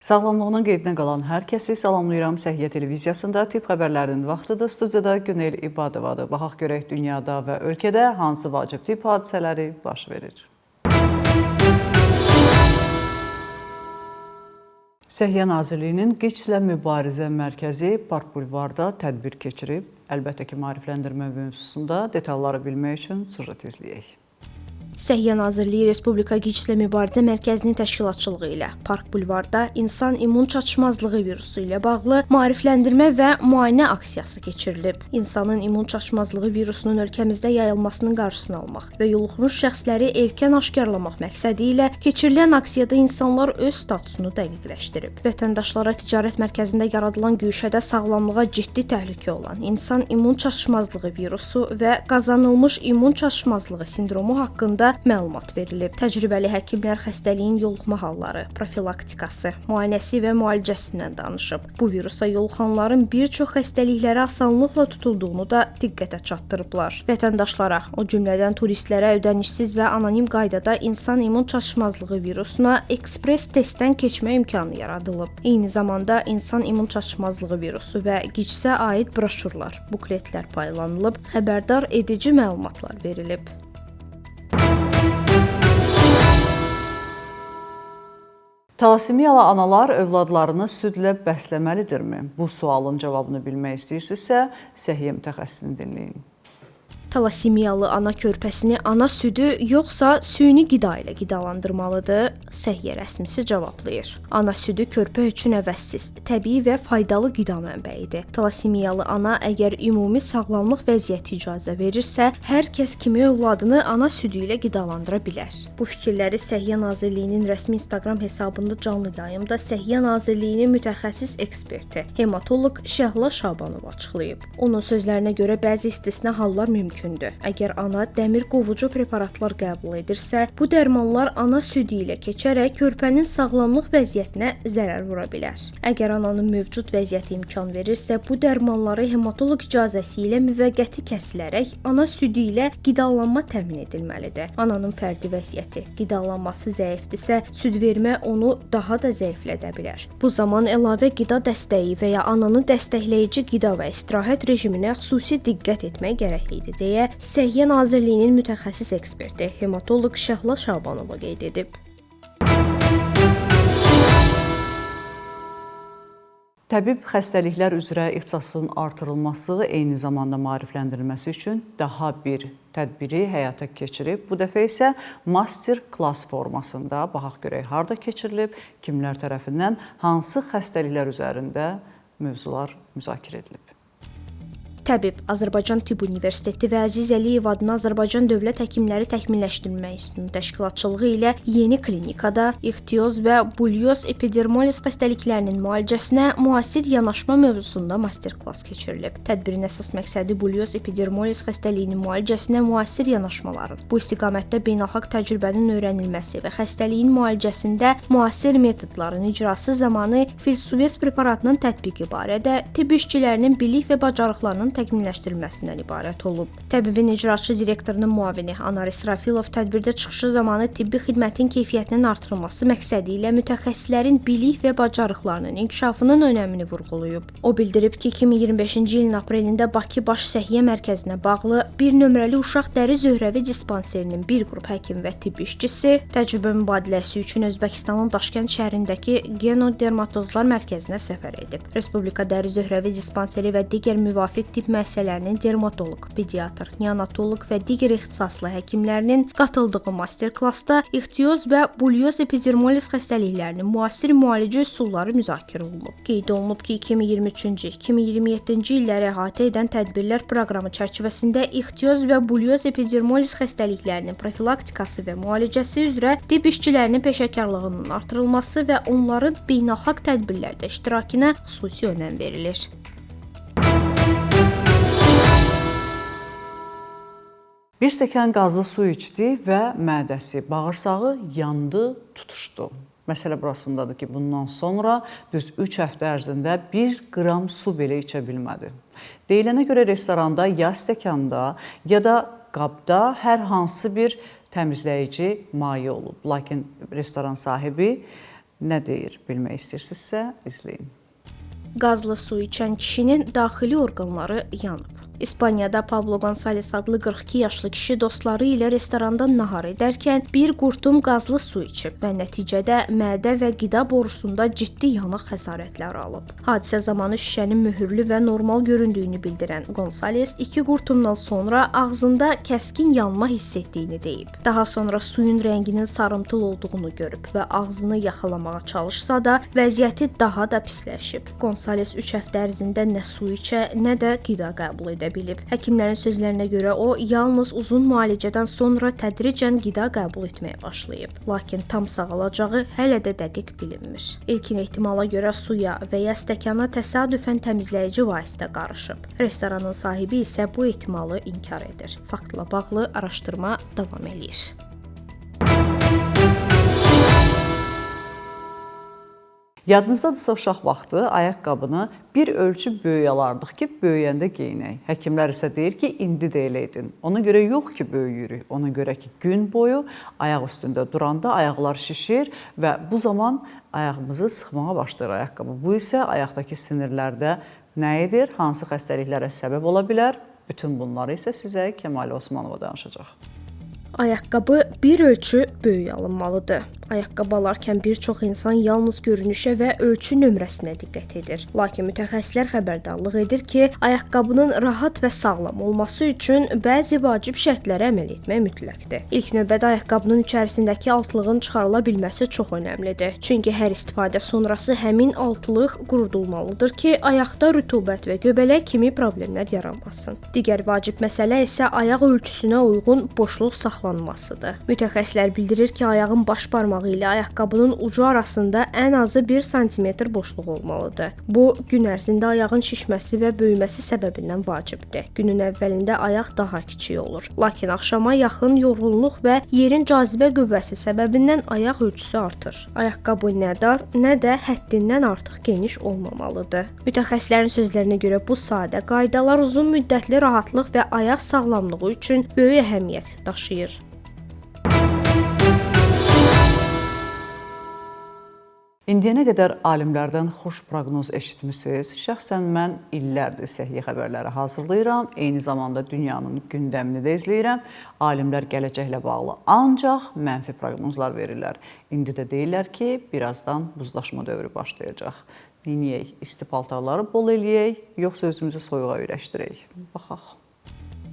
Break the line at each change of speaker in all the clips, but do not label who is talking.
Sağlamlığının qeydinə qalan hər kəsi salamlayıram. Səhiyyə televiziyasında tibb xəbərlərinin vaxtıdır. Studiyada Günel İbadovadır. Baxaq görək dünyada və ölkədə hansı vacib tibb hadisələri baş verir. Səhiyyə Nazirliyinin QİÇS-lə Mübarizə Mərkəzi Park Bulvarda tədbir keçirib. Əlbəttə ki, maarifləndirmə mövzusunda detalları bilmək üçün süjet izləyək.
Səhiyyə Nazirliyi Respublika QİÇS-lə Mübarizə Mərkəzinin təşkilatçılığı ilə Park Bulvarda insan immun çatışmazlığı virusu ilə bağlı maarifləndirmə və müayinə aksiyası keçirilib. İnsanın immun çatışmazlığı virusunun ölkəmizdə yayılmasının qarşısını almaq və yoluxmuş şəxsləri erkən aşkarlamaq məqsədi ilə keçirilən aksiyada insanlar öz statusunu dəqiqləşdirib. Vətəndaşlara ticarət mərkəzində yaradılan güşədə sağlamlığa ciddi təhlükə olan insan immun çatışmazlığı virusu və qazanılmış immun çatışmazlığı sindromu haqqında məlumat verilib. Təcrübəli həkimlər xəstəliyin yoluxma halları, profilaktikası, müayinəsi və müalicəsindən danışıb. Bu virusa yoluxanların bir çox xəstəliklərə asanlıqla tutulduğunu da diqqətə çatdırıblar. Vətəndaşlara, o cümlədən turistlərə ödənişsiz və anonim qaydada insan immun çatışmazlığı virusuna ekspres testdən keçmə imkanı yaradılıb. Eyni zamanda insan immun çatışmazlığı virusu və QİÇS-ə aid broşurlar, bukletlər paylanılıb, xəbərdar edici məlumatlar verilib.
Talasimiyalı analar övladlarını südlə bəsləməlidirmi? Bu sualın cavabını bilmək istəyirsinizsə, səhiyyə mütəxəssisini dinləyin.
Talasimiyalı ana körpəsini ana südü yoxsa süni qida ilə qidalandırmalıdır? Səhiyyə rəsmisi cavablayır. Ana südü körpə üçün əvəzsiz, təbii və faydalı qida mənbəyidir. Talasimiyalı ana əgər ümumi sağlamlıq vəziyyəti icazə verirsə, hər kəs kimi övladını ana südü ilə qidalandıra bilər. Bu fikirləri Səhiyyə Nazirliyinin rəsmi Instagram hesabında canlı yayımda Səhiyyə Nazirliyinin mütəxəssis eksperti, hematoloq Şəhla Şabanov açıqlayıb. Onun sözlərinə görə bəzi istisna hallar mümkündür. Əgər ana dəmir qovucu preparatlar qəbul edirsə, bu dərmanlar ana südü ilə keçərək körpənin sağlamlıq vəziyyətinə zərər vura bilər. Əgər ananın mövcud vəziyyəti imkan verirsə, bu dərmanları hematoloq icazəsi ilə müvəqqəti kəsilərək ana südü ilə qidalanma təmin edilməlidir. Ananın fərdi vəziyyəti, qidalanması zəifdirsə, süd vermə onu daha da zəiflədə bilər. Bu zaman əlavə qida dəstəyi və ya ananı dəstəkləyici qida və istirahət rejiminə xüsusi diqqət etmək gərəklidir deyə Səhiyyə Nazirliyinin mütəxəssis eksperti, hematoloq Şəhla Şabanova qeyd edib.
Təbib xəstəliklər üzrə ixtisasının artırılması, eyni zamanda maarifləndirilməsi üçün daha bir tədbiri həyata keçirib. Bu dəfə isə master klass formasında. Baxaq görək harda keçirilib, kimlər tərəfindən hansı xəstəliklər üzərində mövzular müzakirə edilib.
Təbib, Azərbaycan Tibb Universiteti və Əziz Əliyev adına Azərbaycan Dövlət Həkimləri Təkmilləşdirmə İnstitutunun təşkilatçılığı ilə yeni klinikada ixtioz və bulyoz epidermolis xəstəliklərinin müalicəsinə müasir yanaşma mövzusunda master-klass keçirilib. Tədbirin əsas məqsədi bulyoz epidermolis xəstəliyinin müalicəsinə müasir yanaşmaların, bu istiqamətdə beynəlxalq təcrübənin öyrənilməsi və xəstəliyin müalicəsində müasir metodların icrası zamanı filsuvez preparatının tətbiqi barədə tibb işçilərinin bilik və bacarıqlarının təkmilləşdirilməsindən ibarət olub. Təbibin icraçı direktorunun müavini Anar İsrafilov tədbirdə çıxışı zamanı tibbi xidmətin keyfiyyətinin artırılması məqsədi ilə mütəxəssislərin bilik və bacarıqlarının inkişafının önəmini vurğulayıb. O bildirib ki, 2025-ci ilin aprelində Bakı Baş Səhiyyə Mərkəzinə bağlı bir nömrəli uşaq dəri zöhrəvi dispanserinin bir qrup həkim və tibb işçisi təcrübə mübadiləsi üçün Özbəkistanın Daşkənd şəhərindəki Genodermatozlar mərkəzinə səfər edib. Respublika dəri zöhrəvi dispanseri və digər müvafiq tibb müəssisələrinin dermatoloq, pediatr, neonatoloq və digər ixtisaslı həkimlərinin qatıldığı master-klassda ixtioz və bulyoz epidermolis xəstəliklərinin müasir müalicə üsulları müzakirə olunub. Qeyd olunub ki, 2023-cü, 2027-ci illəri əhatə edən tədbirlər proqramı çərçivəsində ixtioz və bulyoz epidermolis xəstəliklərinin profilaktikası və müalicəsi üzrə tibb işçilərinin peşəkarlığının artırılması və onların beynəlxalq tədbirlərdə iştirakına xüsusi önəm verilir.
Bir stəkan qazlı su içdi və mədəsi, bağırsağı yandı, tutuşdu. Məsələ burasındadır ki, bundan sonra düz 3 həftə ərzində 1 qram su belə içə bilmədi. Deyilənə görə restoranda ya stəkanda, ya da qabda hər hansı bir təmizləyici maye olub. Lakin restoran sahibi nə deyir bilmək istəyirsinizsə izləyin.
Qazlı su içən kişinin daxili orqanları yanıb. İspaniyada Pablo González adlı 42 yaşlı kişi dostları ilə restoranda nahar edərkən bir qurtum qazlı su içib və nəticədə mədə və qida borusunda ciddi yanıq xəsarətləri alıb. Hadisə zamanı şüşənin möhürlü və normal göründüyünü bildirən González 2 qurtumdan sonra ağzında kəskin yanma hiss etdiyini deyib. Daha sonra suyun rənginin sarımtıl olduğunu görüb və ağzını yaxalamağa çalışsa da vəziyyəti daha da pisləşib. González 3 həftə ərzində nə su içə, nə də qida qəbul edə bilib. Həkimlərin sözlərinə görə o yalnız uzun müalicədən sonra tədricən qida qəbul etməyə başlayıb. Lakin tam sağalacağı hələ də dəqiq bilinmir. İlkin ehtimala görə suya və ya stəkana təsadüfən təmizləyici vasitə qarışıb. Restoranın sahibi isə bu ehtimalı inkar edir. Faktla bağlı araşdırma davam eləyir.
Yadınızdadırsa uşaq vaxtı ayaqqabını bir ölçü böyük alardıq ki, böyüyəndə geyinək. Həkimlər isə deyir ki, indi də elə edin. Ona görə yox ki, böyüyürük. Ona görə ki, gün boyu ayaq üstündə duranda ayaqlar şişir və bu zaman ayağımızı sıxmağa başlayır ayaqqabı. Bu isə ayaqdakı sinirlərdə nə edir? Hansı xəstəliklərə səbəb ola bilər? Bütün bunları isə sizə Kəmalə Osmanova danışacaq.
Ayaqqabı bir ölçü böyük alınmalıdır. Ayaqqabı alarkən bir çox insan yalnız görünüşə və ölçü nömrəsinə diqqət edir. Lakin mütəxəssislər xəbərdarlıq edir ki, ayaqqabının rahat və sağlam olması üçün bəzi vacib şərtlərə əməl etmək mütləqdir. İlk növbədə ayaqqabının içərisindəki altlığın çıxarıla bilməsi çox önəmlidir. Çünki hər istifadə sonrası həmin altlıq qurudulmalıdır ki, ayaqda rütubət və göbələk kimi problemlər yaranmasın. Digər vacib məsələ isə ayaq ölçüsünə uyğun boşluq saxlanmasıdır. Mütəxəssislər bildirir ki, ayağın baş barmağı ilə ayaqqabının ucu arasında ən azı 1 sm boşluq olmalıdır. Bu, gün ərzində ayağın şişməsi və böyüməsi səbəbindən vacibdir. Günün əvvəlində ayaq daha kiçik olur. Lakin axşama yaxın yorğunluq və yerin cazibə qüvvəsi səbəbindən ayaq ölçüsü artır. Ayaqqabı nə dar, nə də həddindən artıq geniş olmamalıdır. Mütəxəssislərin sözlərinə görə bu sadə qaydalar uzun müddətli rahatlıq və ayaq sağlamlığı üçün böyük əhəmiyyət daşıyır.
İndiyənə qədər alimlərdən xoş proqnoz eşitmisiniz. Şəxsən mən illərdir səhiyyə xəbərləri hazırlayıram. Eyni zamanda dünyanın gündəmini də izləyirəm. Alimlər gələcəklə bağlı ancaq mənfi proqnozlar verirlər. İndi də deyirlər ki, birazdan buzlaşma dövrü başlayacaq. Neyniyək? İsti paltarları bol eləyək, yoxsa özümüzü soyuğa öyrəşdirək? Baxaq.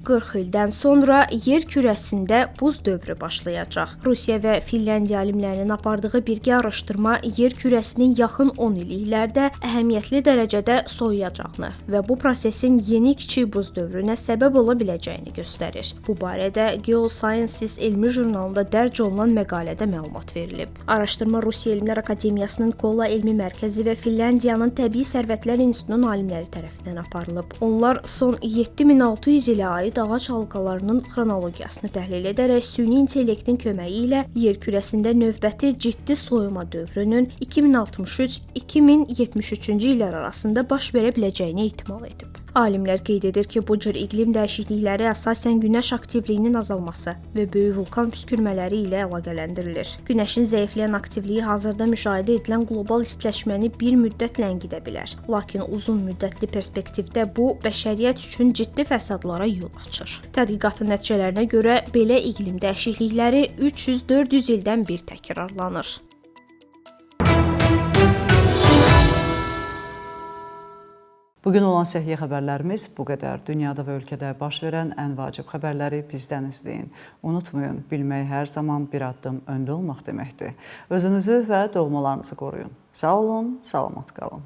40 ildən sonra yer kürəsində buz dövrü başlayacaq. Rusiya və Finlandiya alimlərinin apardığı birgə araşdırma yer kürəsinin yaxın 10 illiklərdə əhəmiyyətli dərəcədə soyuyacağını və bu prosesin yeni kiçik buz dövrünə səbəb ola biləcəyini göstərir. Bu barədə Geosciences elmi jurnalında dərc olunan məqalədə məlumat verilib. Araşdırma Rusiya Elmlər Akademiyasının Kola Elmi Mərkəzi və Finlandiyanın Təbii Sərvətlər İnstitutunun alimləri tərəfindən aparılıb. Onlar son 7600 ilə aid ağac halqalarının xronologiyasını təhlil edərək süni intellektin köməyi ilə yer kürəsində növbəti ciddi soyuma dövrünün 2063-2073-cü illər arasında baş verə biləcəyini ehtimal edib. Alimlər qeyd edir ki, bu cür iqlim dəyişiklikləri əsasən günəş aktivliyinin azalması və böyük vulkan püskürmələri ilə əlaqələndirilir. Günəşin zəifləyən aktivliyi hazırda müşahidə edilən qlobal istiləşməni bir müddət ləngidə bilər. Lakin uzun müddətli perspektivdə bu, bəşəriyyət üçün ciddi fəsadlara yol açır. Tədqiqatın nəticələrinə görə belə iqlim dəyişiklikləri 300-400 ildən bir təkrarlanır.
Bugün olan səhiyyə xəbərlərimiz bu qədər. Dünyada və ölkədə baş verən ən vacib xəbərləri bizdən izləyin. Unutmayın, bilmək hər zaman bir addım öndə olmaq deməkdir. Özünüzü və doğmalarınızı qoruyun. Sağ olun, salamat qalın.